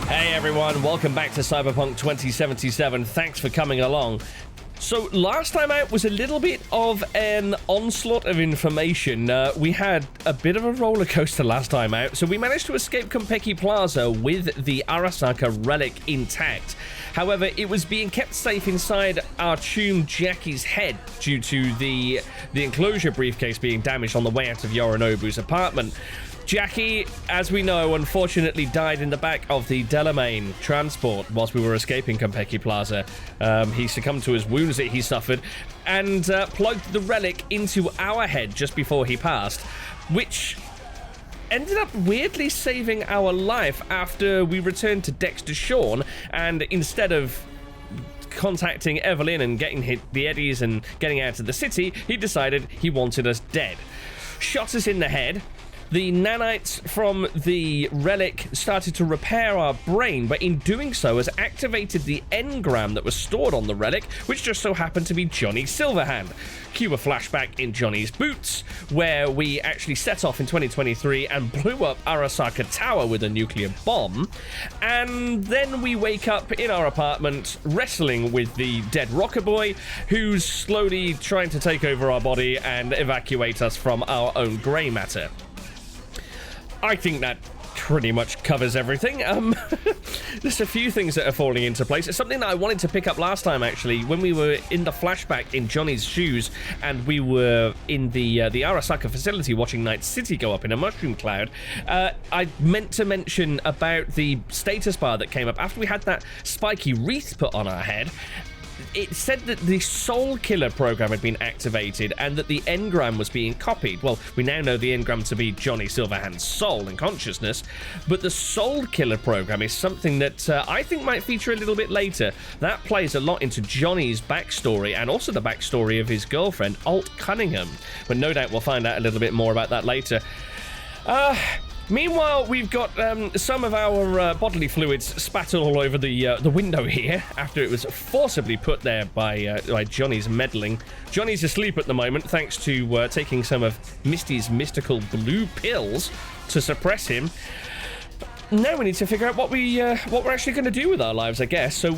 Hey everyone, welcome back to Cyberpunk 2077. Thanks for coming along. So last time out was a little bit of an onslaught of information. We had a bit of a roller coaster last time out, so we managed to escape Konpeki Plaza with the Arasaka relic intact. However, it was being kept safe inside our tomb Jackie's head due to the enclosure briefcase being damaged on the way out of Yorinobu's apartment. Jackie, as we know, unfortunately died in the back of the Delamain transport whilst we were escaping Konpeki Plaza. He succumbed to his wounds that he suffered and plugged the relic into our head just before he passed, which ended up weirdly saving our life after we returned to Dexter Shawn, and instead of contacting Evelyn and getting hit the eddies and getting out of the city, he decided he wanted us dead. Shot us in the head. The nanites from the relic started to repair our brain, but in doing so has activated the engram that was stored on the relic, which just so happened to be Johnny Silverhand. Cue a flashback in Johnny's boots, where we actually set off in 2023 and blew up Arasaka Tower with a nuclear bomb, and then we wake up in our apartment wrestling with the dead Rocker Boy, who's slowly trying to take over our body and evacuate us from our own grey matter. I think that pretty much covers everything. There's a few things that are falling into place. It's something that I wanted to pick up last time, actually, when we were in the flashback in Johnny's shoes and we were in the Arasaka facility watching Night City go up in a mushroom cloud. I meant to mention about the status bar that came up after we had that spiky wreath put on our head. It said that the Soul Killer program had been activated and that the engram was being copied. Well, we now know the engram to be Johnny Silverhand's soul and consciousness, but the Soul Killer program is something that I think might feature a little bit later. That plays a lot into Johnny's backstory and also the backstory of his girlfriend, Alt Cunningham. But no doubt we'll find out a little bit more about that later. Meanwhile, we've got some of our bodily fluids spattered all over the window here after it was forcibly put there by Johnny's meddling. Johnny's asleep at the moment thanks to taking some of Misty's mystical blue pills to suppress him. Now we need to figure out what we're actually going to do with our lives, I guess. So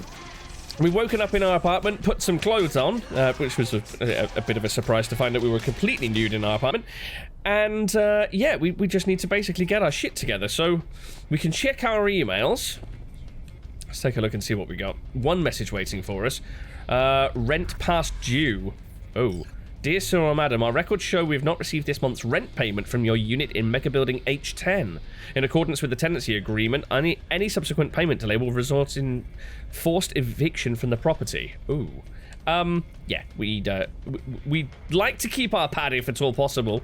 we've woken up in our apartment, put some clothes on, which was a bit of a surprise to find that we were completely nude in our apartment. And, yeah, we just need to basically get our shit together. So we can check our emails. Let's take a look and see what we got. One message waiting for us. Rent past due. Oh. Dear Sir or Madam, our records show we have not received this month's rent payment from your unit in Mega Building H10. In accordance with the tenancy agreement, any subsequent payment delay will result in forced eviction from the property. Ooh. Yeah, we'd like to keep our pad if at all possible.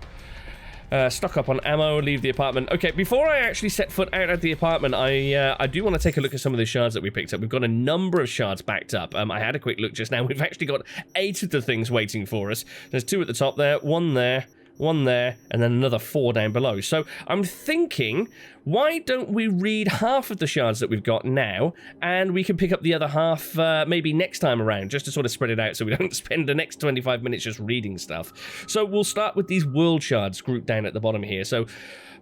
Stock up on ammo, leave the apartment. Okay, before I actually set foot out at the apartment, I do want to take a look at some of the shards that we picked up. We've got a number of shards backed up. I had a quick look just now. We've actually got 8 of the things waiting for us. There's 2 at the top there, 1 there, 1 there, and then another 4 down below. So I'm thinking, why don't we read half of the shards that we've got now, and we can pick up the other half maybe next time around, just to sort of spread it out so we don't spend the next 25 minutes just reading stuff. So we'll start with these world shards grouped down at the bottom here. So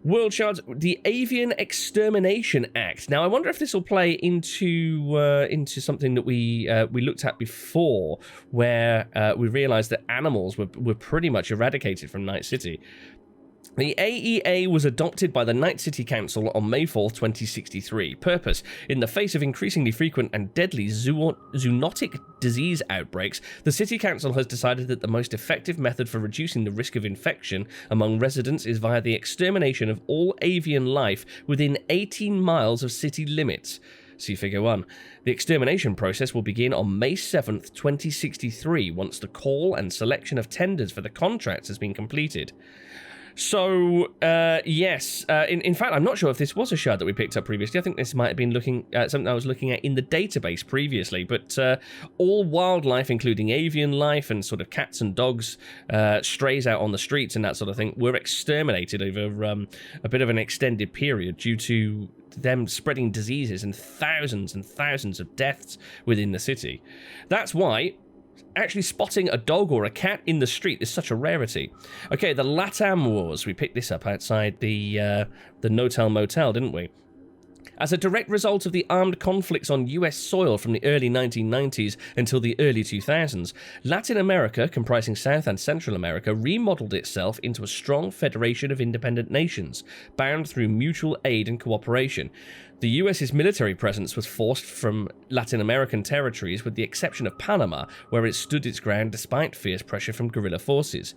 world shards, the Avian Extermination Act. Now I wonder if this will play into something that we looked at before, where we realized that animals were pretty much eradicated from Night City. The AEA was adopted by the Night City Council on May 4th, 2063. Purpose: in the face of increasingly frequent and deadly zoonotic disease outbreaks, the City Council has decided that the most effective method for reducing the risk of infection among residents is via the extermination of all avian life within 18 miles of city limits. See Figure 1. The extermination process will begin on May 7th, 2063, once the call and selection of tenders for the contracts has been completed. So, yes. In fact, I'm not sure if this was a shard that we picked up previously. I think this might have been something I was looking at in the database previously. But all wildlife, including avian life and sort of cats and dogs, strays out on the streets and that sort of thing, were exterminated over a bit of an extended period due to them spreading diseases and thousands of deaths within the city. That's why actually spotting a dog or a cat in the street is such a rarity. Okay, the Latam Wars. We picked this up outside the Notel Motel, didn't we? As a direct result of the armed conflicts on US soil from the early 1990s until the early 2000s, Latin America, comprising South and Central America, remodeled itself into a strong federation of independent nations, bound through mutual aid and cooperation. The US's military presence was forced from Latin American territories with the exception of Panama, where it stood its ground despite fierce pressure from guerrilla forces.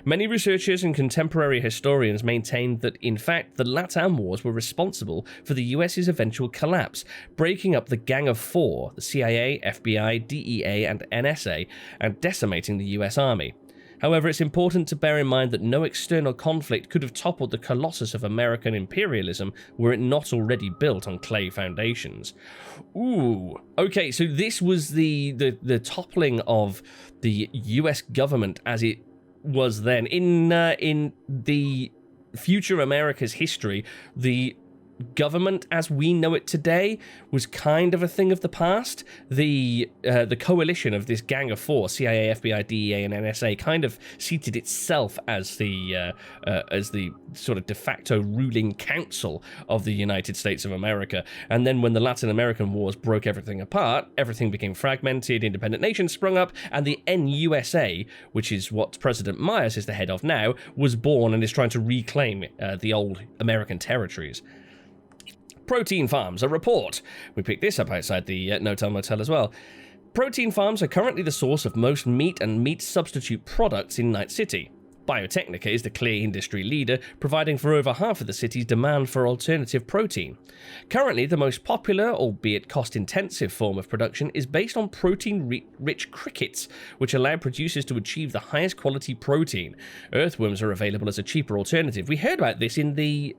Many researchers and contemporary historians maintained that, in fact, the LATAM Wars were responsible for the US's eventual collapse, breaking up the Gang of Four, the CIA, FBI, DEA, and NSA, and decimating the US Army. However, it's important to bear in mind that no external conflict could have toppled the colossus of American imperialism were it not already built on clay foundations. Ooh, okay, so this was the toppling of the US government as it was then. In the future America's history, the government as we know it today was kind of a thing of the past. The coalition of this Gang of Four, CIA, FBI, DEA, and NSA, kind of seated itself as the sort of de facto ruling council of the United States of America. And then when the Latin American Wars broke everything apart, everything became fragmented, independent nations sprung up, and the NUSA, which is what President Myers is the head of now, was born and is trying to reclaim the old American territories. Protein farms, a report. We picked this up outside the No Time Motel as well. Protein farms are currently the source of most meat and meat substitute products in Night City. Biotechnica is the clear industry leader, providing for over half of the city's demand for alternative protein. Currently, the most popular, albeit cost-intensive form of production is based on protein-rich crickets, which allow producers to achieve the highest quality protein. Earthworms are available as a cheaper alternative. We heard about this in the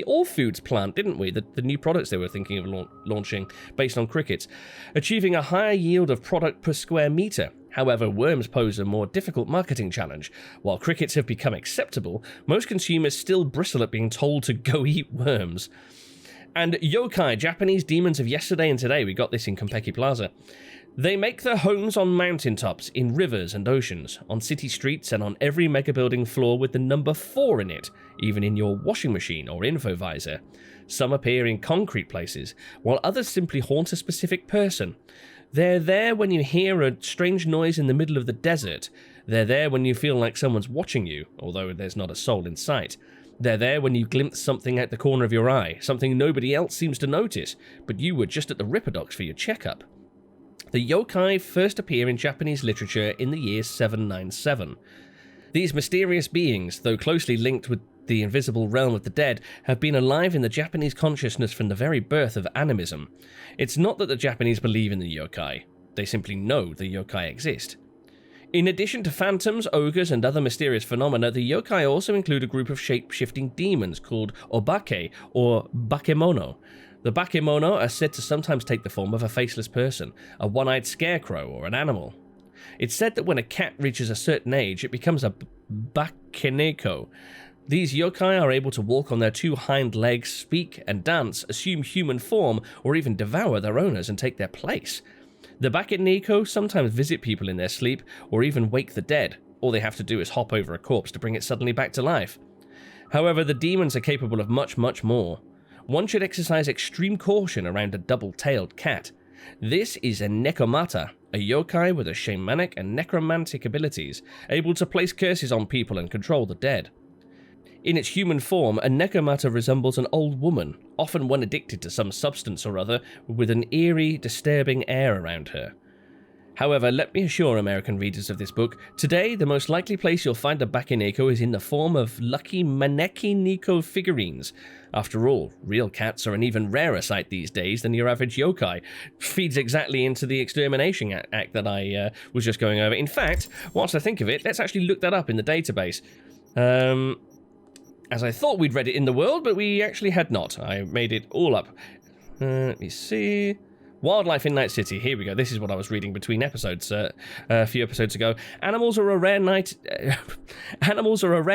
All Foods plant, didn't we? The new products they were thinking of launching based on crickets, achieving a higher yield of product per square meter. However, worms pose a more difficult marketing challenge. While crickets have become acceptable, most consumers still bristle at being told to go eat worms. And yokai, Japanese demons of yesterday and today, we got this in Konpeki Plaza. They make their homes on mountaintops, in rivers and oceans, on city streets, and on every megabuilding floor with the number 4 in it, even in your washing machine or infovisor. Some appear in concrete places, while others simply haunt a specific person. They're there when you hear a strange noise in the middle of the desert. They're there when you feel like someone's watching you, although there's not a soul in sight. They're there when you glimpse something out the corner of your eye, something nobody else seems to notice, but you were just at the Ripperdocs for your checkup. The yokai first appear in Japanese literature in the year 797. These mysterious beings, though closely linked with the invisible realm of the dead, have been alive in the Japanese consciousness from the very birth of animism. It's not that the Japanese believe in the yokai, they simply know the yokai exist. In addition to phantoms, ogres, and other mysterious phenomena, the yokai also include a group of shape-shifting demons called obake, or bakemono. The bakemono are said to sometimes take the form of a faceless person, a one-eyed scarecrow, or an animal. It's said that when a cat reaches a certain age, it becomes a bakeneko. These yokai are able to walk on their 2 hind legs, speak and dance, assume human form, or even devour their owners and take their place. The bakeneko sometimes visit people in their sleep, or even wake the dead. All they have to do is hop over a corpse to bring it suddenly back to life. However, the demons are capable of much, much more. One should exercise extreme caution around a double-tailed cat. This is a nekomata, a yokai with a shamanic and necromantic abilities, able to place curses on people and control the dead. In its human form, a nekomata resembles an old woman, often one addicted to some substance or other, with an eerie, disturbing air around her. However, let me assure American readers of this book, today the most likely place you'll find a bakeneko is in the form of lucky maneki-neko figurines. After all, real cats are an even rarer sight these days than your average yokai. Feeds exactly into the extermination act that I was just going over. In fact, whilst I think of it, let's actually look that up in the database. As I thought we'd read it in the world, but we actually had not. I made it all up. Let me see. Wildlife in Night City. Here we go. This is what I was reading between episodes a few episodes ago. Animals are a rare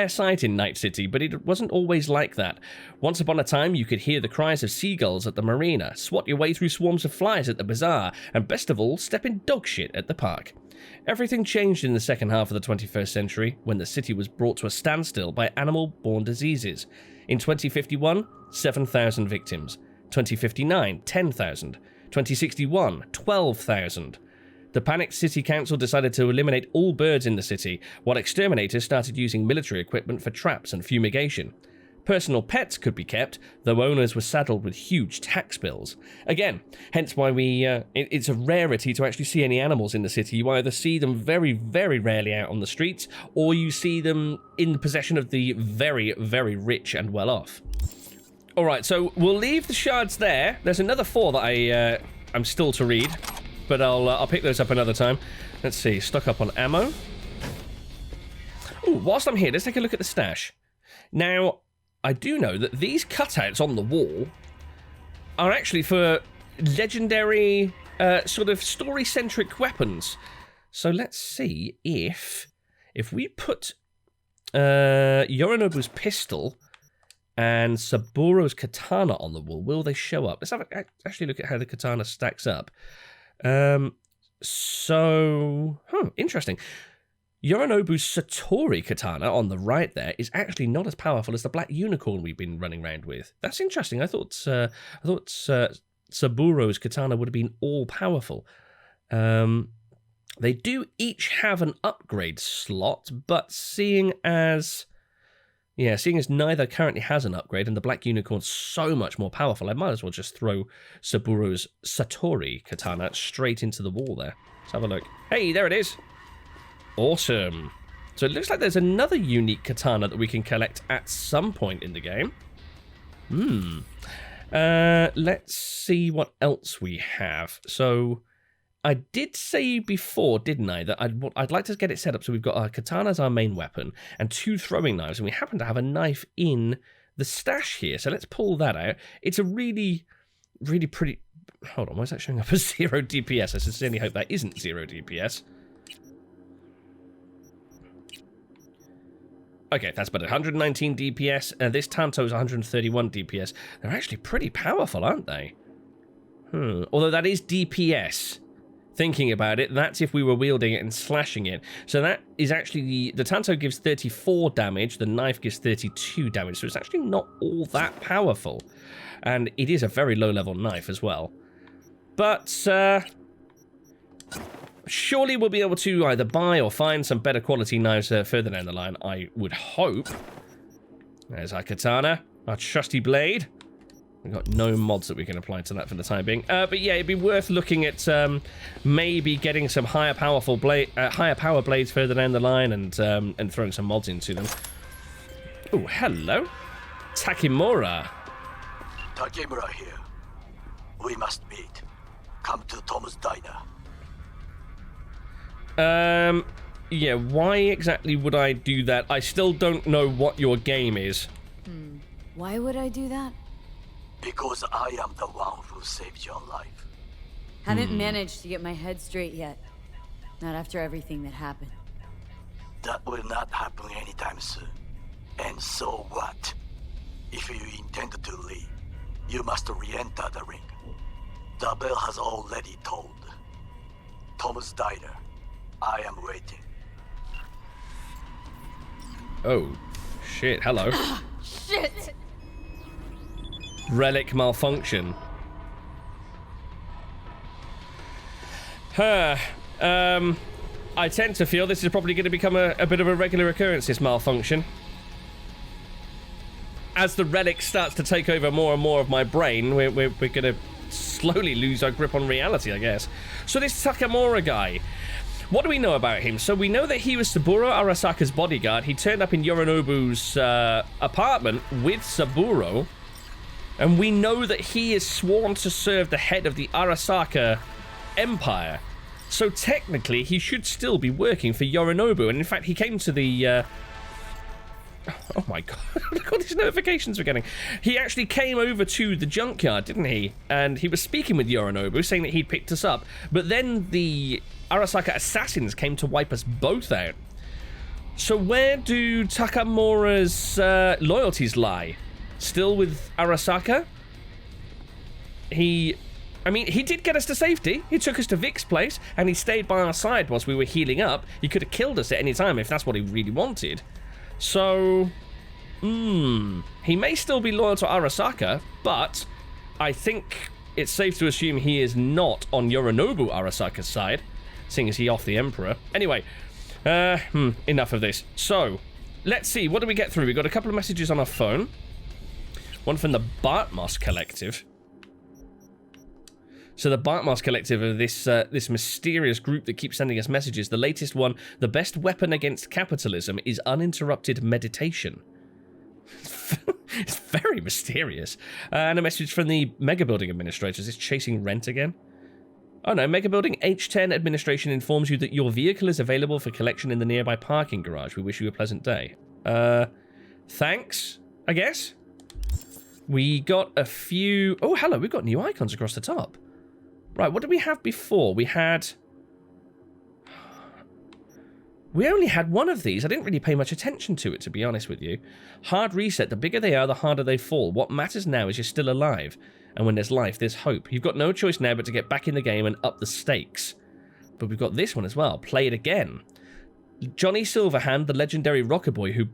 sight in Night City, but it wasn't always like that. Once upon a time, you could hear the cries of seagulls at the marina, swat your way through swarms of flies at the bazaar, and best of all, step in dog shit at the park. Everything changed in the second half of the 21st century when the city was brought to a standstill by animal-borne diseases. In 2051, 7,000 victims. 2059, 10,000. 2061, 12,000. The panicked city council decided to eliminate all birds in the city, while exterminators started using military equipment for traps and fumigation. Personal pets could be kept, though owners were saddled with huge tax bills. Again, hence why it's a rarity to actually see any animals in the city. You either see them very, very rarely out on the streets, or you see them in the possession of the very, very rich and well-off. Alright, so we'll leave the shards there. There's another 4 that I'm still to read, but I'll pick those up another time. Let's see, stock up on ammo. Ooh, whilst I'm here, let's take a look at the stash. Now, I do know that these cutouts on the wall are actually for legendary, sort of story-centric weapons. So let's see if we put Yorinobu's pistol and Saburo's katana on the wall, will they show up? Let's actually look at how the katana stacks up. Interesting. Yorinobu's Satori katana on the right there is actually not as powerful as the black unicorn we've been running around with. That's interesting. I thought Saburo's katana would have been all powerful. They do each have an upgrade slot, but seeing as neither currently has an upgrade and the black unicorn's so much more powerful, I might as well just throw Saburo's Satori katana straight into the wall there. Let's have a look. Hey, there it is. Awesome. So it looks like there's another unique katana that we can collect at some point in the game. Let's see what else we have. So I did say before, didn't I, that I'd like to get it set up so we've got our katana as our main weapon and 2 throwing knives, and we happen to have a knife in the stash here. So let's pull that out. It's a really, really pretty... Hold on, why is that showing up as 0 DPS? I sincerely hope that isn't 0 DPS. Okay, that's better. 119 DPS. This Tanto is 131 DPS. They're actually pretty powerful, aren't they? Although that is DPS. Thinking about it, that's if we were wielding it and slashing it. So that is actually... The Tanto gives 34 damage. The knife gives 32 damage. So it's actually not all that powerful. And it is a very low-level knife as well. But... surely we'll be able to either buy or find some better quality knives further down the line, I would hope. There's our katana, our trusty blade. We've got no mods that we can apply to that for the time being. But yeah, it'd be worth looking at maybe getting some higher power blades further down the line and throwing some mods into them. Oh, hello. Takemura. Takemura here. We must meet. Come to Tom's diner. Yeah, why exactly would I do that? I still don't know what your game is. Why would I do that? Because I am the one who saved your life. Haven't managed to get my head straight yet. Not after everything that happened. That will not happen anytime soon. And so what? If you intend to leave, you must re-enter the ring. The bell has already tolled. Tom's diner. I am waiting. Oh, shit. Hello. Shit! Relic malfunction. I tend to feel this is probably going to become a bit of a regular occurrence, this malfunction. As the relic starts to take over more and more of my brain, we're going to slowly lose our grip on reality, I guess. So this Takemura guy... What do we know about him? So we know that he was Saburo Arasaka's bodyguard. He turned up in Yorinobu's apartment with Saburo. And we know that he is sworn to serve the head of the Arasaka Empire. So technically, he should still be working for Yorinobu. And in fact, he came to the... Oh my god, look at all these notifications we're getting. He actually came over to the junkyard, didn't he? And he was speaking with Yorinobu, saying that he'd picked us up. But then the Arasaka assassins came to wipe us both out. So where do Takemura's loyalties lie? Still with Arasaka? I mean, he did get us to safety. He took us to Vic's place, and he stayed by our side whilst we were healing up. He could have killed us at any time if that's what he really wanted. So, he may still be loyal to Arasaka, but I think it's safe to assume he is not on Yorinobu Arasaka's side, seeing as he off the Emperor. Anyway, enough of this. So, let's see, what do we get through? We got a couple of messages on our phone. One from the Bartmoss Collective. So the Bartmoss Collective are this mysterious group that keeps sending us messages. The latest one, the best weapon against capitalism is uninterrupted meditation. It's very mysterious. And a message from the Mega Building Administrator. Is this chasing rent again? Oh no, Mega Building H10 Administration informs you that your vehicle is available for collection in the nearby parking garage. We wish you a pleasant day. Thanks, I guess? We got a few... Oh, hello, we've got new icons across the top. Right, what did we have before? We only had one of these. I didn't really pay much attention to it, to be honest with you. Hard reset. The bigger they are, the harder they fall. What matters now is you're still alive. And when there's life, there's hope. You've got no choice now but to get back in the game and up the stakes. But we've got this one as well. Play it again. Johnny Silverhand, the legendary rocker boy who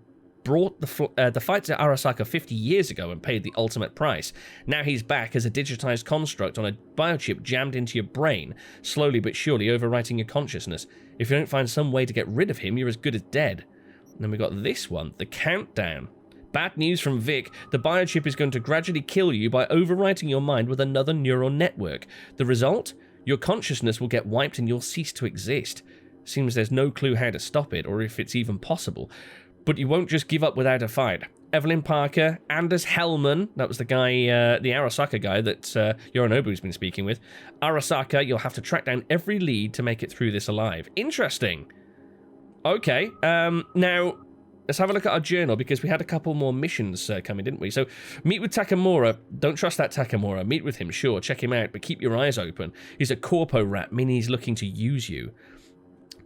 brought the fight to Arasaka 50 years ago and paid the ultimate price. Now he's back as a digitized construct on a biochip jammed into your brain, slowly but surely overwriting your consciousness. If you don't find some way to get rid of him, you're as good as dead. And then we got this one, the countdown. Bad news from Vic, the biochip is going to gradually kill you by overwriting your mind with another neural network. The result? Your consciousness will get wiped and you'll cease to exist. Seems there's no clue how to stop it, or if it's even possible. But you won't just give up without a fight. Evelyn Parker, Anders Hellman, that was the guy, the Arasaka guy that Yorinobu's been speaking with. Arasaka, you'll have to track down every lead to make it through this alive. Interesting. Okay, now, let's have a look at our journal, because we had a couple more missions coming, didn't we? So, meet with Takemura. Don't trust that Takemura. Meet with him, sure, check him out, but keep your eyes open. He's a corpo rat, meaning he's looking to use you.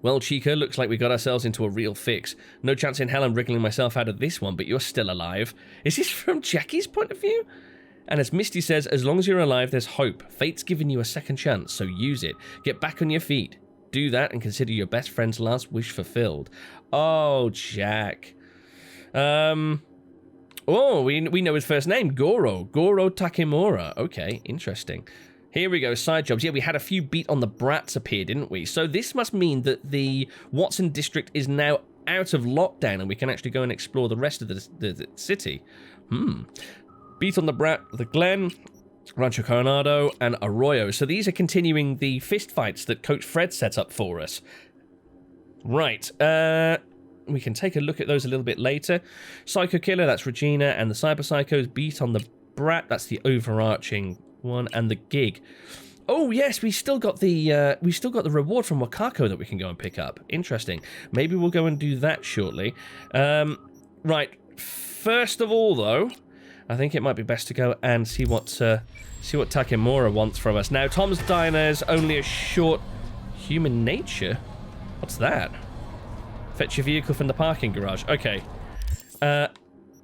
Well, Chica, looks like we got ourselves into a real fix. No chance in hell I'm wriggling myself out of this one, but you're still alive. Is this from Jackie's point of view? And as Misty says, as long as you're alive, there's hope. Fate's given you a second chance, so use it. Get back on your feet. Do that and consider your best friend's last wish fulfilled. Oh, Jack. Oh, we know his first name. Goro Takemura. Okay, interesting. Here we go, side jobs. Yeah, we had a few beat on the brats appear, didn't we? So this must mean that the Watson district is now out of lockdown and we can actually go and explore the rest of the city. Beat on the brat, the Glen, Rancho Coronado, and Arroyo. So these are continuing the fist fights that Coach Fred set up for us. Right, we can take a look at those a little bit later. Psycho Killer, that's Regina, and the Cyber Psychos. Beat on the brat, that's the overarching one, and the gig. Oh yes, we still got the reward from Wakako that we can go and pick up. Interesting. Maybe we'll go and do that shortly. Right. First of all, though, I think it might be best to go and see what Takemura wants from us. Now, Tom's Diner's only a short human nature. What's that? Fetch your vehicle from the parking garage. Okay.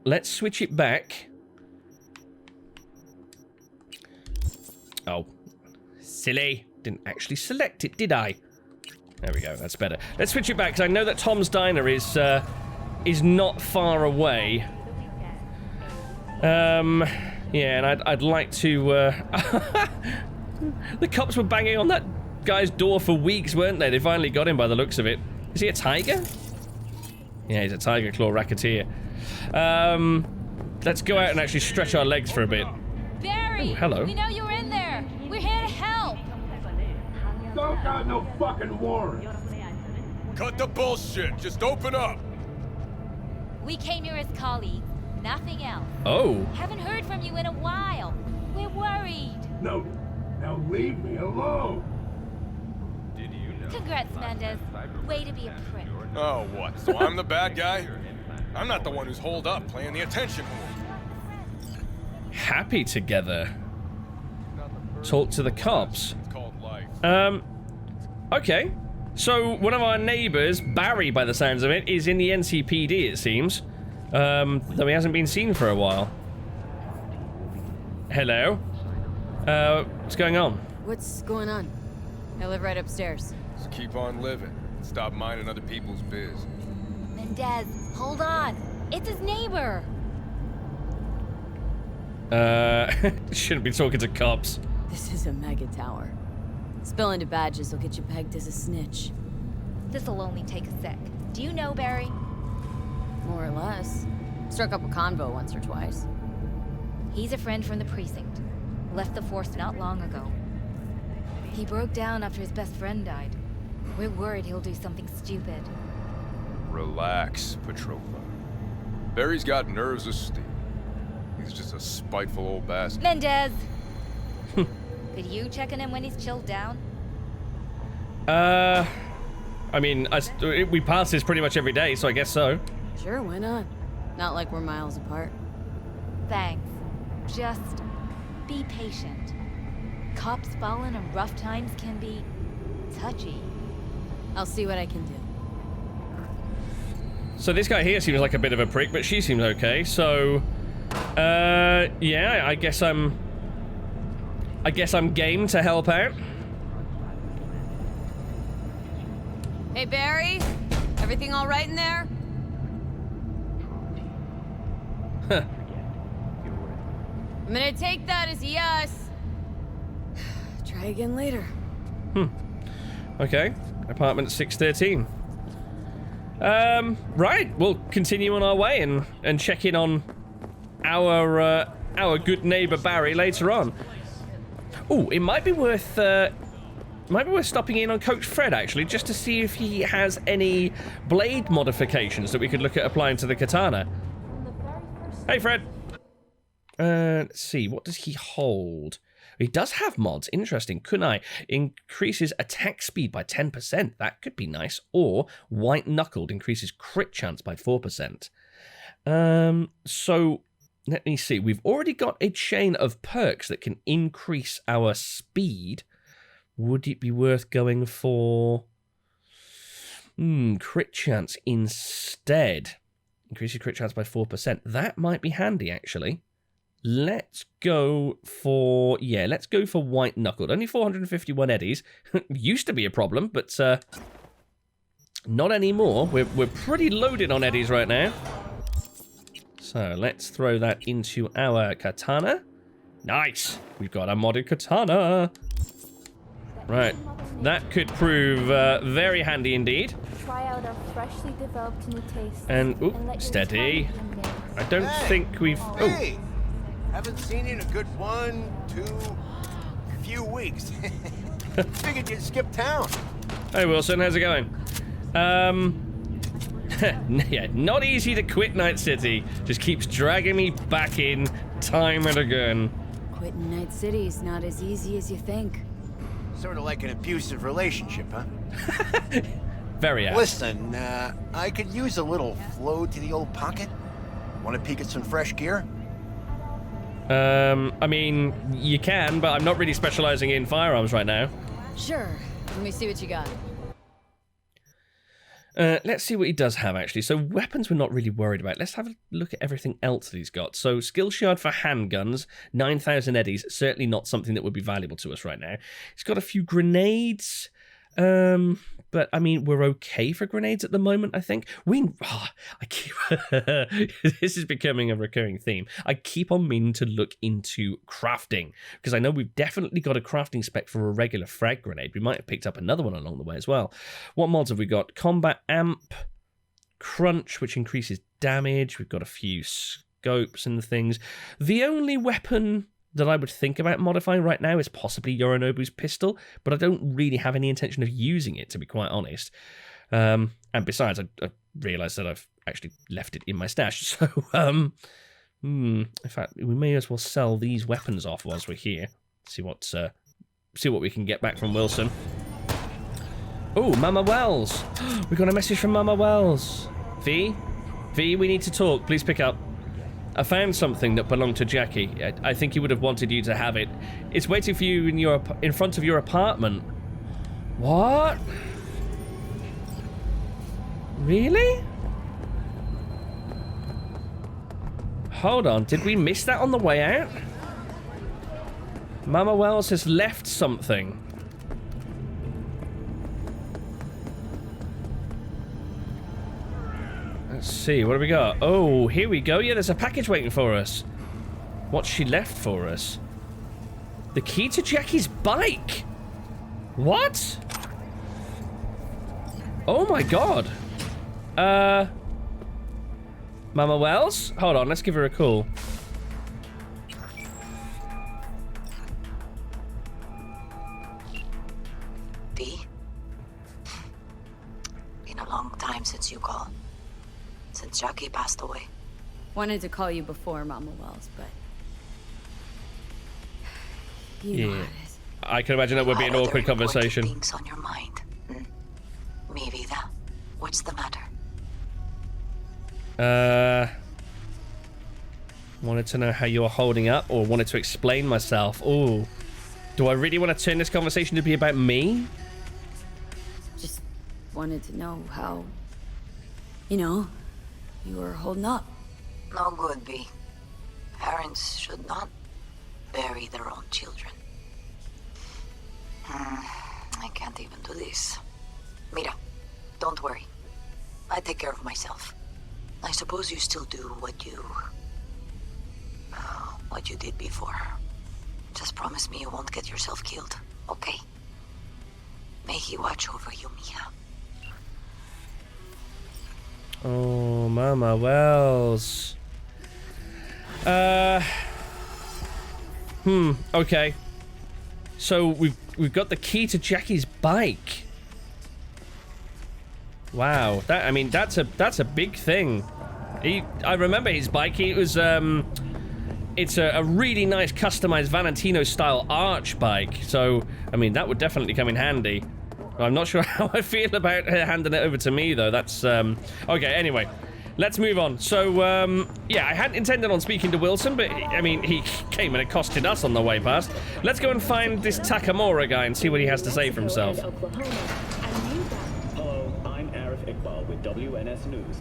Let's switch it back. Oh, silly. Didn't actually select it, did I? There we go, that's better. Let's switch it back, because I know that Tom's Diner is not far away. Yeah, and I'd like to... The cops were banging on that guy's door for weeks, weren't they? They finally got him by the looks of it. Is he a tiger? Yeah, he's a tiger claw racketeer. Let's go out and actually stretch our legs for a bit. Barry! Oh, hello. We know you were in there. We're here to help. Don't got no fucking warrant. Cut the bullshit. Just open up. We came here as colleagues, nothing else. Oh. Haven't heard from you in a while. We're worried. No, now leave me alone. Did you know? Congrats, Mendez. Way to be a prick. Oh, what? So I'm the bad guy? I'm not the one who's holed up playing the attention whore. Happy together. Talk to the cops. It's called life. Okay. So, one of our neighbours, Barry by the sounds of it, is in the NCPD, it seems. Though he hasn't been seen for a while. Hello? What's going on? What's going on? I live right upstairs. Just keep on living. Stop minding other people's biz. Mendez, hold on. It's his neighbor. Shouldn't be talking to cops. This is a mega tower. Spilling to badges will get you pegged as a snitch. This'll only take a sec. Do you know Barry? More or less. Struck up a convo once or twice. He's a friend from the precinct. Left the force not long ago. He broke down after his best friend died. We're worried he'll do something stupid. Relax, Petrova. Barry's got nerves of steel. He's just a spiteful old bastard. Mendez! Could you check on him when he's chilled down? I mean, we pass this pretty much every day, so I guess so. Sure, why not? Not like we're miles apart. Thanks. Just be patient. Cops falling in rough times can be touchy. I'll see what I can do. So this guy here seems like a bit of a prick, but she seems okay. So, yeah, I guess I'm game to help out. Hey, Barry? Everything all right in there? Huh. I'm gonna take that as a yes. Try again later. Okay. Apartment 613. Right. We'll continue on our way and check in on our good neighbor Barry later on. Oh, it might be worth stopping in on Coach Fred actually, just to see if he has any blade modifications that we could look at applying to the katana. Hey, Fred. Let's see. What does he hold? He does have mods. Interesting. Kunai increases attack speed by 10%. That could be nice. Or White Knuckled increases crit chance by 4%. So let me see. We've already got a chain of perks that can increase our speed. Would it be worth going for crit chance instead? Increase your crit chance by 4%. That might be handy, actually. Let's go for White Knuckled. Only 451 eddies. Used to be a problem, but not anymore. We're pretty loaded on eddies right now. So let's throw that into our katana. Nice. We've got a modded katana. Right. That could prove very handy indeed. Try out our freshly developed new taste. And steady. I don't think we've. Hey, haven't seen you in a good 1, 2, few weeks. Figured you'd skip town. Hey Wilson, how's it going? Yeah, not easy to quit Night City. Just keeps dragging me back in time and again. Quitting Night City's not as easy as you think. Sort of like an abusive relationship, huh? Very apt. Listen, I could use a little flow to the old pocket. Want to peek at some fresh gear? I mean, you can, but I'm not really specializing in firearms right now. Sure. Let me see what you got. Let's see what he does have, actually. So weapons we're not really worried about. Let's have a look at everything else that he's got. So skill shard for handguns, 9,000 eddies. Certainly not something that would be valuable to us right now. He's got a few grenades. But I mean, we're okay for grenades at the moment, I think. This is becoming a recurring theme. I keep on meaning to look into crafting, because I know we've definitely got a crafting spec for a regular frag grenade. We might have picked up another one along the way as well. What mods have we got? Combat Amp, Crunch, which increases damage. We've got a few scopes and things. The only weapon that I would think about modifying right now is possibly Yorinobu's pistol, but I don't really have any intention of using it, to be quite honest. And besides, I realised that I've actually left it in my stash, so, in fact, we may as well sell these weapons off whilst we're here. See what we can get back from Wilson. Oh, Mama Wells! We got a message from Mama Wells. V, we need to talk. Please pick up. I found something that belonged to Jackie. I think he would have wanted you to have it. It's waiting for you in front of your apartment. What? Really? Hold on, did we miss that on the way out? Mama Wells has left something. Let's see, what do we got? Oh, here we go. Yeah, there's a package waiting for us. what she left for us. The key to Jackie's bike. What? Oh my god. Mama Wells? Hold on, let's give her a call. V? Been a long time since you called. Since Jackie passed away. Wanted to call you before Mama Wells, but you know how it is. I can imagine it would be an awkward conversation. Things on your mind. Maybe that. What's the matter? Wanted to know how you were holding up, or wanted to explain myself. Ooh. Do I really want to turn this conversation to be about me? Just wanted to know how, you know, you were holding up. No good, V. Parents should not bury their own children. I can't even do this. Mira, don't worry. I take care of myself. I suppose you still do what you did before. Just promise me you won't get yourself killed, okay? May he watch over you, Mia. Oh, Mama Wells. Okay. So we've got the key to Jackie's bike. Wow, that's a big thing. I remember his bike. It was it's a really nice customized Valentino style arch bike. So I mean that would definitely come in handy. I'm not sure how I feel about handing it over to me though. That's okay. Anyway, let's move on. So yeah, I hadn't intended on speaking to Wilson, but I mean he came and accosted us on the way past. Let's go and find this Takemura guy and see what he has to say for himself. With WNS News.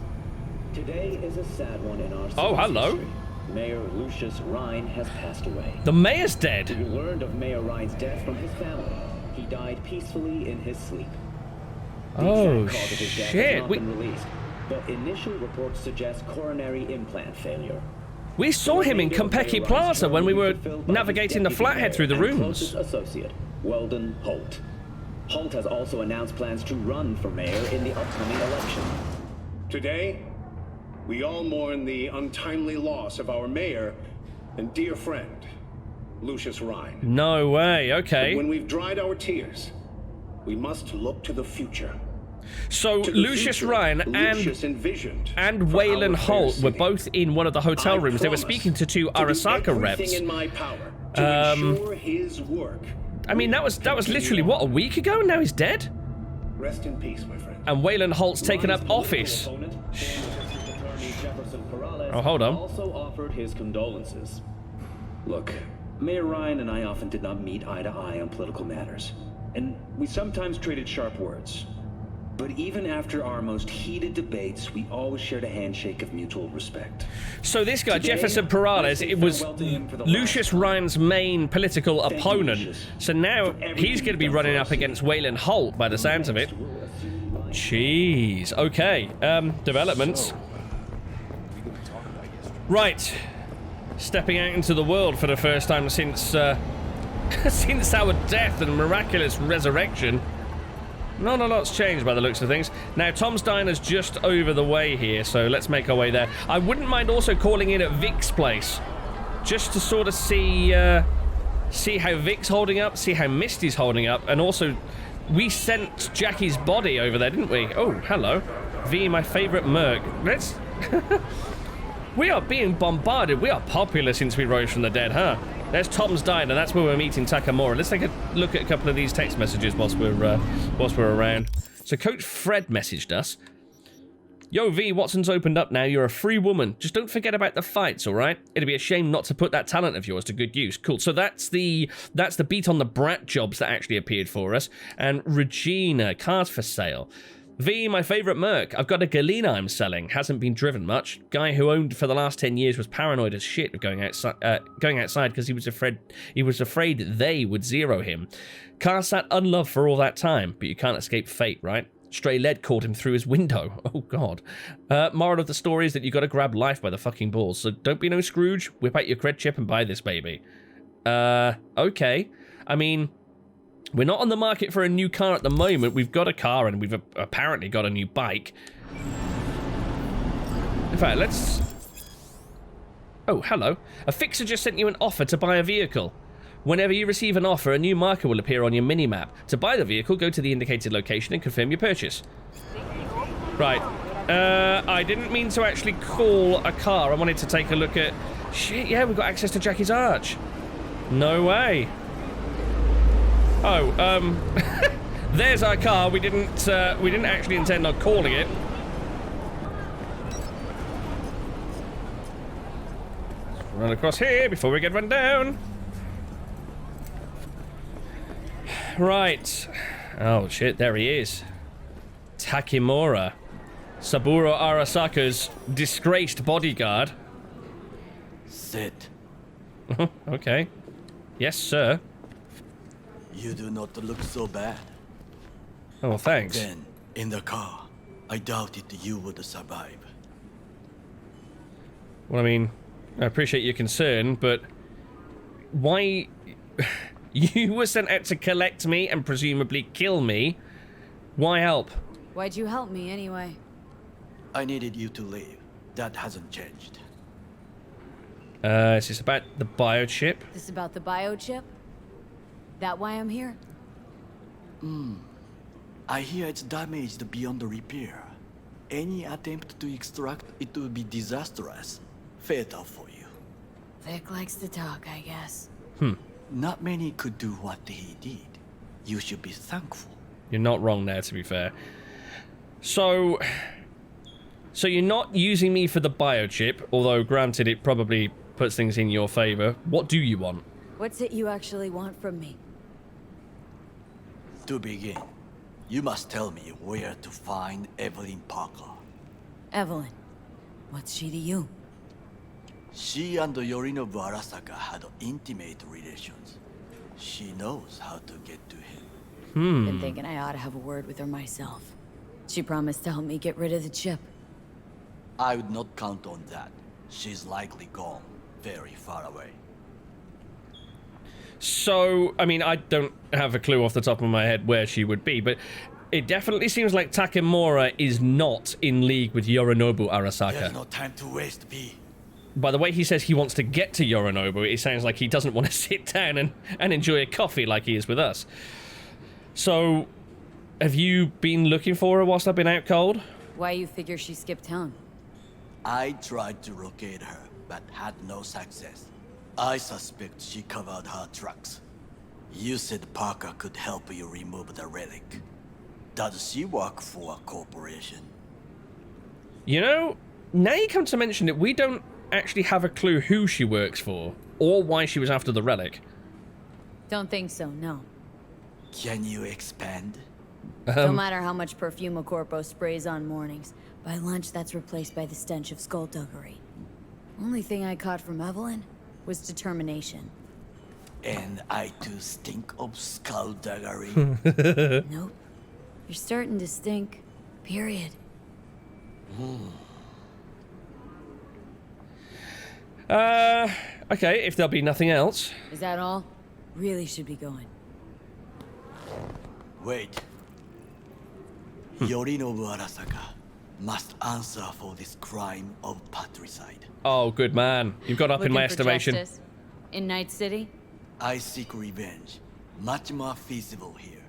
Today is a sad one in our hello. history. Mayor Lucius Rhyne has passed away. The mayor's dead. We learned of Mayor Rhyne's death from his family. He died peacefully in his sleep. Oh, The exact cause of his death has not been released, but initial reports suggest coronary implant failure. We saw him in Compeki Plaza when we were navigating the Flathead through the rooms. Closest associate, Weldon Holt. Holt has also announced plans to run for mayor in the upcoming election. Today, we all mourn the untimely loss of our mayor and dear friend, Lucius Rhyne. No way, okay. But when we've dried our tears, we must look to the future. So Lucius Rhyne and Waylon Holt were both in one of the hotel rooms. They were speaking to two Arasaka reps. In my power to ensure his work. I mean, that was literally, what, a week ago? Now he's dead? Rest in peace, my friend. And Waylon Holt's taken up office. Oh, hold on. Also offered his condolences. Look, Mayor Rhyne and I often did not meet eye to eye on political matters. And we sometimes traded sharp words. But even after our most heated debates, we always shared a handshake of mutual respect. So this guy, Jefferson Perales, it was Lucius Rhyne's main political opponent. So now he's going to be running up against Waylon Holt by the sounds of it. Jeez. Okay. Developments. Right. Stepping out into the world for the first time since since our death and miraculous resurrection. Not a lot's changed by the looks of things. Now, Tom's Diner's just over the way here, so let's make our way there. I wouldn't mind also calling in at Vic's place, just to sort of see how Vic's holding up, see how Misty's holding up, and also, we sent Jackie's body over there, didn't we? Oh, hello. V, my favorite merc. Let's... We are being bombarded. We are popular since we rose from the dead, huh? There's Tom's Diner. That's where we're meeting Takemura. Let's take a look at a couple of these text messages whilst we're around. So Coach Fred messaged us. Yo, V, Watson's opened up now. You're a free woman. Just don't forget about the fights, all right? It'd be a shame not to put that talent of yours to good use. Cool. So that's the beat on the brat jobs that actually appeared for us. And Regina, cars for sale. V, my favorite merc. I've got a Galena I'm selling. Hasn't been driven much. Guy who owned for the last 10 years was paranoid as shit of going outside because he was afraid they would zero him. Car sat unloved for all that time, but you can't escape fate, right? Stray lead caught him through his window. Oh, God. Moral of the story is that you got to grab life by the fucking balls. So don't be no Scrooge. Whip out your cred chip and buy this baby. Okay. I mean, we're not on the market for a new car at the moment. We've got a car and we've apparently got a new bike. In fact, let's... Oh, hello. A fixer just sent you an offer to buy a vehicle. Whenever you receive an offer, a new marker will appear on your minimap. To buy the vehicle, go to the indicated location and confirm your purchase. Right. I didn't mean to actually call a car. I wanted to take a look at... Shit, yeah, we've got access to Jackie's Arch. No way. Oh, there's our car. We didn't actually intend on calling it. Let's run across here before we get run down. Right. Oh, shit, there he is. Takemura. Saburo Arasaka's disgraced bodyguard. Sit. Okay. Yes, sir. You do not look so bad. Oh, thanks. Then, in the car, I doubted you would survive. Well, I mean, I appreciate your concern, but why... You were sent out to collect me and presumably kill me. Why help? Why'd you help me anyway? I needed you to leave. That hasn't changed. Is this about the biochip? This about the biochip? That why I'm here? I hear it's damaged beyond repair. Any attempt to extract it would be disastrous. Fatal for you. Vic likes to talk, I guess. Not many could do what he did. You should be thankful. You're not wrong there, to be fair. So you're not using me for the biochip, although granted it probably puts things in your favor. What do you want? What's it you actually want from me? To begin, you must tell me where to find Evelyn Parker. Evelyn. What's she to you? She and Yorinobu Arasaka had intimate relations. She knows how to get to him. Been thinking I ought to have a word with her myself. She promised to help me get rid of the chip. I would not count on that. She's likely gone, very far away. So, I mean, I don't have a clue off the top of my head where she would be, but it definitely seems like Takemura is not in league with Yorinobu Arasaka. There's no time to waste, V. By the way he says he wants to get to Yorinobu, it sounds like he doesn't want to sit down and enjoy a coffee like he is with us. So, have you been looking for her whilst I've been out cold? Why you figure she skipped town? I tried to locate her, but had no success. I suspect she covered her tracks. You said Parker could help you remove the relic. Does she work for a corporation? You know, now you come to mention it, we don't actually have a clue who she works for, or why she was after the relic. Don't think so, no. Can you expand? No matter how much perfume a corpo sprays on mornings, by lunch that's replaced by the stench of skullduggery. Only thing I caught from Evelyn was determination. And I too stink of skullduggery. Nope. You're starting to stink. Period. Okay, if there'll be nothing else. Is that all? Really should be going. Wait. Yorinobu Arasaka must answer for this crime of patricide. Oh, good man. You've got up in my estimation. Justice? In Night City? I seek revenge. Much more feasible here.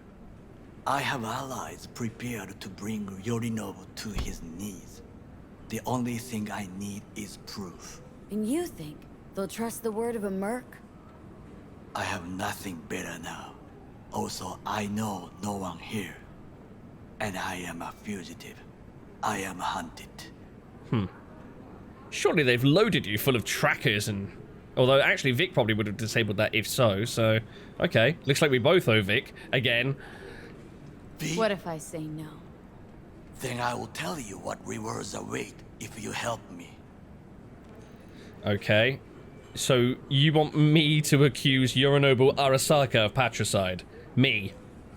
I have allies prepared to bring Yorinobu to his knees. The only thing I need is proof. And you think they'll trust the word of a merc? I have nothing better now. Also, I know no one here. And I am a fugitive. I am hunted. Surely they've loaded you full of trackers and... Although, actually, Vic probably would have disabled that if so, so... Okay, looks like we both owe Vic, again. V? What if I say no? Then I will tell you what rewards await if you help me. Okay. So, you want me to accuse Yorinobu Arasaka of patricide? Me?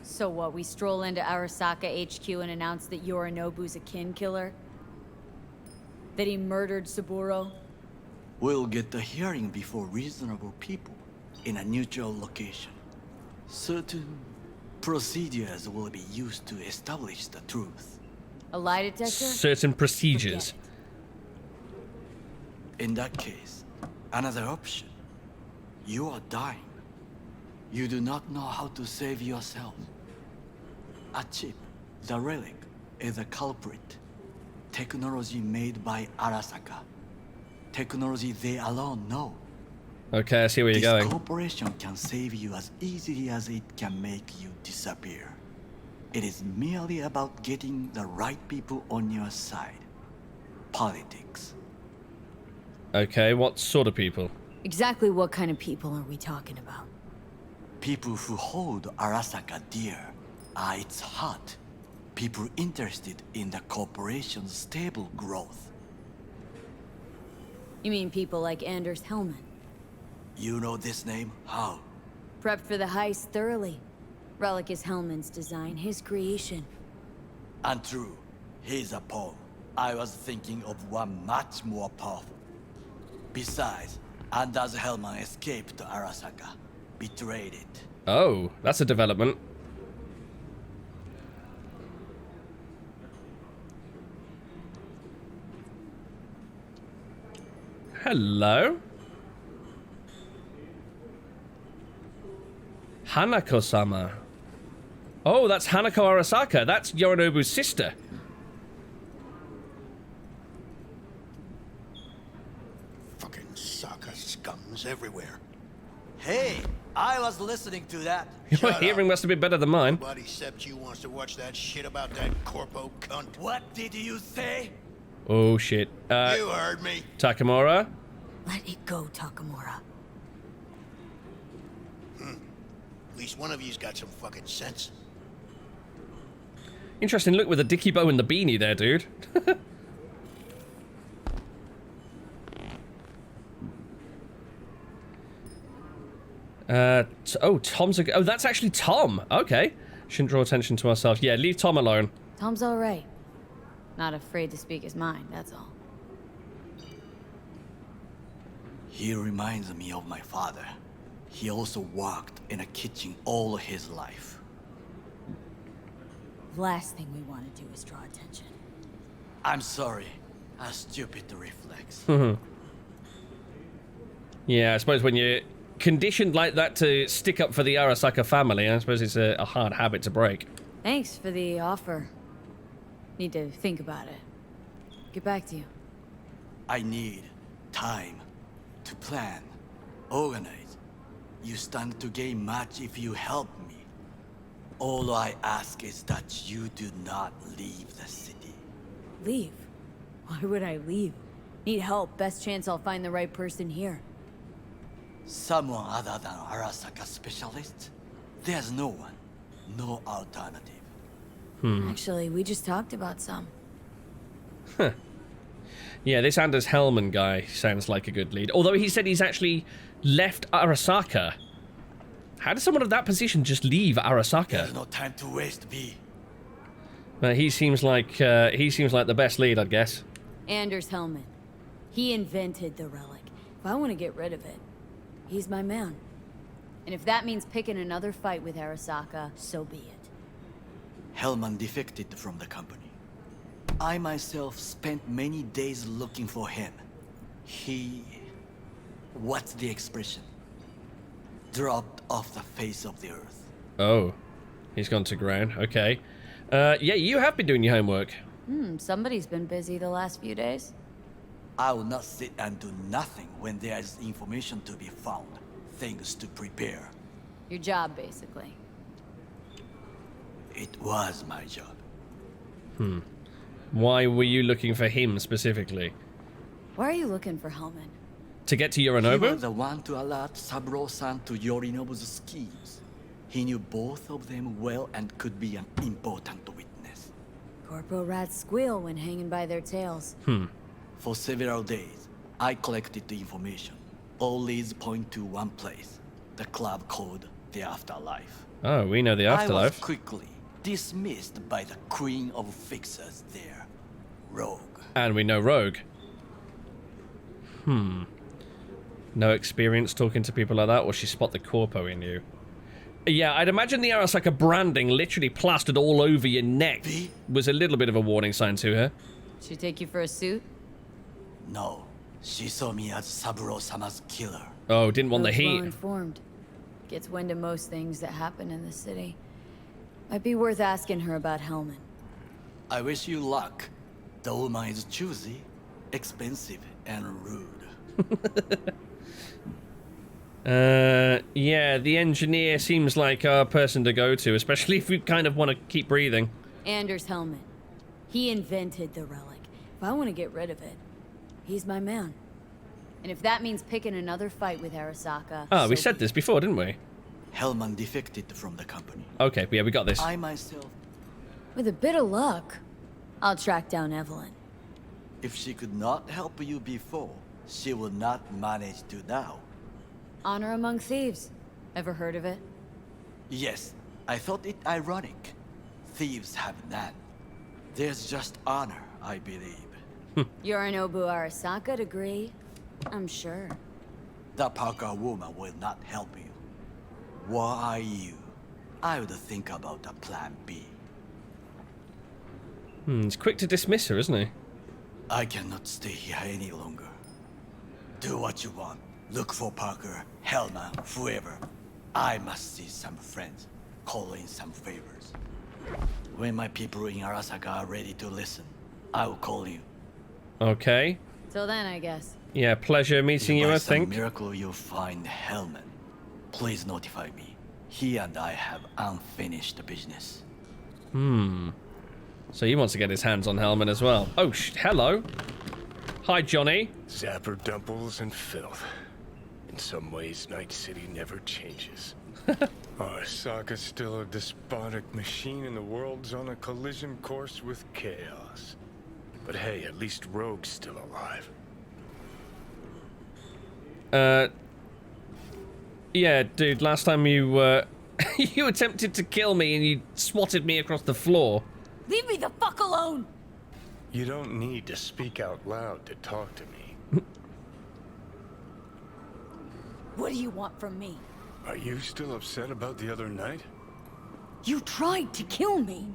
So what, we stroll into Arasaka HQ and announce that Yorinobu's a kin killer? That he murdered Saburo? We'll get the hearing before reasonable people in a neutral location. Certain procedures will be used to establish the truth. A lie detector? Certain procedures. In that case, another option. You are dying. You do not know how to save yourself. A chip, the relic, is a culprit. Technology made by Arasaka. Technology they alone know. Okay, I see where you're going. This corporation can save you as easily as it can make you disappear. It is merely about getting the right people on your side. Politics. Okay, what sort of people? Exactly what kind of people are we talking about? People who hold Arasaka dear are its heart. People interested in the corporation's stable growth. You mean people like Anders Hellman? You know this name? How? Prepped for the heist thoroughly. Relic is Hellman's design, his creation. And true, he's a pawn. I was thinking of one much more powerful. Besides, Anders Hellman escaped to Arasaka. Betrayed it. Oh, that's a development. Hello? Hanako-sama. Oh, that's Hanako Arasaka. That's Yorinobu's sister. Fucking Saka scums everywhere. Hey, I was listening to that. Your hearing must have been better than mine. Nobody except you wants to watch that shit about that corpo cunt. What did you say? Oh, shit. You heard me. Takemura? Let it go, Takemura. At least one of you's got some fucking sense. Interesting look with the dicky bow and the beanie there, dude. Tom's oh, that's actually Tom. Okay. Shouldn't draw attention to ourselves. Yeah, leave Tom alone. Tom's alright. Not afraid to speak his mind, that's all. He reminds me of my father. He also worked in a kitchen all his life. Last thing we want to do is draw attention. I'm sorry. A stupid reflex. Yeah, I suppose when you're conditioned like that to stick up for the Arasaka family, I suppose it's a hard habit to break. Thanks for the offer. Need to think about it. Get back to you. I need time to plan, organize. You stand to gain much if you help me. All I ask is that you do not leave the city. Leave? Why would I leave? Need help. Best chance I'll find the right person here. Someone other than Arasaka specialist? There's no one. No alternative. Actually, we just talked about some. Yeah, this Anders Hellman guy sounds like a good lead. Although he said he's actually left Arasaka. How does someone of that position just leave Arasaka? There's no time to waste, B. Well, he seems like the best lead, I'd guess. Anders Hellman. He invented the relic. If I want to get rid of it, he's my man. And if that means picking another fight with Arasaka, so be it. Hellman defected from the company. I myself spent many days looking for him. He... what's the expression? Dropped off the face of the earth. Oh, he's gone to ground. Okay. Yeah, you have been doing your homework. Somebody's been busy the last few days. I will not sit and do nothing when there is information to be found. Things to prepare. Your job, basically. It was my job. Why were you looking for him specifically? Why are you looking for Hellman? To get to He Yorinobu? was the one to alert Saburo-san to Yorinobu's schemes. He knew both of them well and could be an important witness. Corpo rats squeal when hanging by their tails. For several days, I collected the information. All leads point to one place. The club called the Afterlife. Oh, we know the I was afterlife. quickly dismissed by the queen of fixers there, Rogue. And we know Rogue. No experience talking to people like that, or she spot the corpo in you? Yeah, I'd imagine the Arasaka branding literally plastered all over your neck was a little bit of a warning sign to her. She take you for a suit? No, she saw me as Saburo-sama's killer. Oh, didn't want the Rogue's well heat. informed. Gets wind of most things that happen in the city. Might be worth asking her about Hellman. I wish you luck. The woman is choosy, expensive, and rude. Yeah, the engineer seems like our person to go to, especially if we kind of want to keep breathing. Anders Hellman. He invented the relic. If I want to get rid of it, he's my man. And if that means picking another fight with Arasaka... Oh, we so said be this before, didn't we? Hellman defected from the company. Okay, yeah, we got this. I myself... With a bit of luck, I'll track down Evelyn. If she could not help you before, she will not manage to now. Honor among thieves. Ever heard of it? Yes, I thought it ironic. Thieves have none. There's just honor, I believe. Yorinobu Arasaka agree, I'm sure. The Parker woman will not help you. Were I you, I would think about a plan B. He's quick to dismiss her, isn't he? I cannot stay here any longer. Do what you want. Look for Parker, Hellman, whoever. I must see some friends, call in some favors. When my people in Arasaka are ready to listen, I will call you. Okay. Till then, I guess. Yeah, pleasure meeting you, By I some think. miracle you'll find Hellman. Please notify me. He and I have unfinished business. So he wants to get his hands on Hellman as well. Oh, hello. Hi, Johnny. Zapper dumples and filth. In some ways, Night City never changes. Arasaka's still a despotic machine and the world's on a collision course with chaos. But hey, at least Rogue's still alive. Yeah, dude, last time you, you attempted to kill me and you swatted me across the floor. Leave me the fuck alone! You don't need to speak out loud to talk to me. What do you want from me? Are you still upset about the other night? You tried to kill me!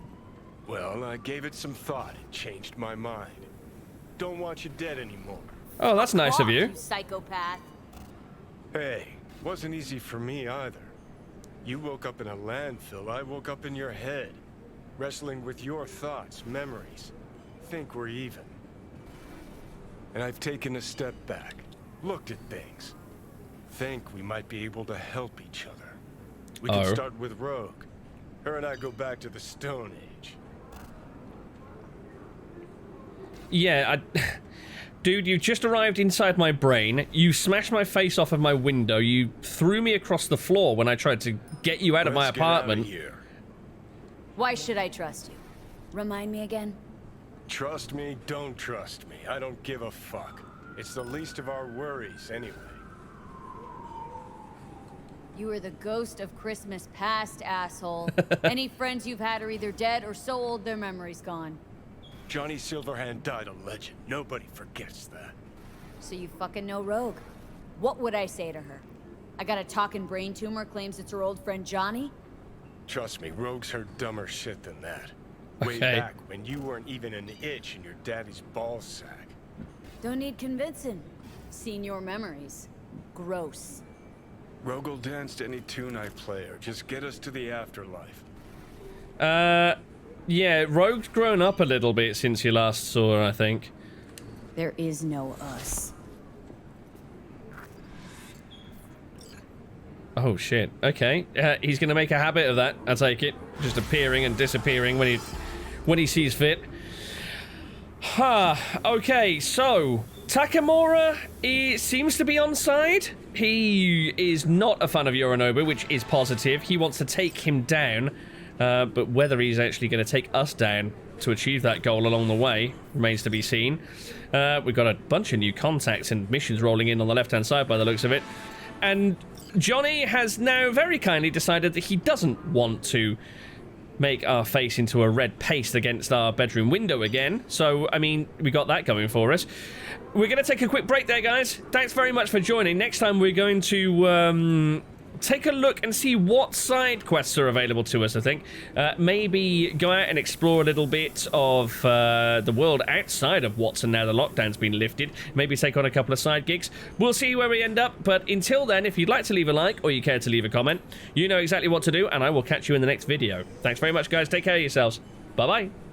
Well, I gave it some thought and changed my mind. Don't want you dead anymore. Oh, that's nice of you. You psychopath. Hey, wasn't easy for me either. You woke up in a landfill, I woke up in your head. Wrestling with your thoughts, memories. Think we're even. And I've taken a step back, looked at things. Think we might be able to help each other. We can start with Rogue. Her and I go back to the Stone Age. Yeah, dude, you just arrived inside my brain. You smashed my face off of my window. You threw me across the floor when I tried to get you out of my apartment. Get out of here. Why should I trust you? Remind me again? Trust me, don't trust me. I don't give a fuck. It's the least of our worries, anyway. You are the ghost of Christmas past, asshole. Any friends you've had are either dead or so old their memory's gone. Johnny Silverhand died a legend. Nobody forgets that. So you fucking know Rogue. What would I say to her? I got a talking brain tumor, claims it's her old friend Johnny? Trust me, Rogue's heard dumber shit than that. Way Okay. back when you weren't even an itch in your daddy's ball sack. Don't need convincing. Seen your memories. Gross. Rogue will dance to any tune I play or just get us to the afterlife. Yeah, Rogue's grown up a little bit since you last saw her, I think. There is no us. Oh, shit. Okay. He's gonna make a habit of that, I take it. Just appearing and disappearing when he sees fit. Okay, so Takemura seems to be on side. He is not a fan of Yorinobu, which is positive. He wants to take him down, but whether he's actually going to take us down to achieve that goal along the way remains to be seen. We've got a bunch of new contacts and missions rolling in on the left-hand side by the looks of it. And Johnny has now very kindly decided that he doesn't want to make our face into a red paste against our bedroom window again. So, I mean, we got that going for us. We're going to take a quick break there, guys. Thanks very much for joining. Next time we're going to take a look and see what side quests are available to us, I think. Maybe go out and explore a little bit of the world outside of Watson now the lockdown's been lifted. Maybe take on a couple of side gigs. We'll see where we end up, but until then, if you'd like to leave a like or you care to leave a comment, you know exactly what to do, and I will catch you in the next video. Thanks very much, guys. Take care of yourselves. Bye-bye.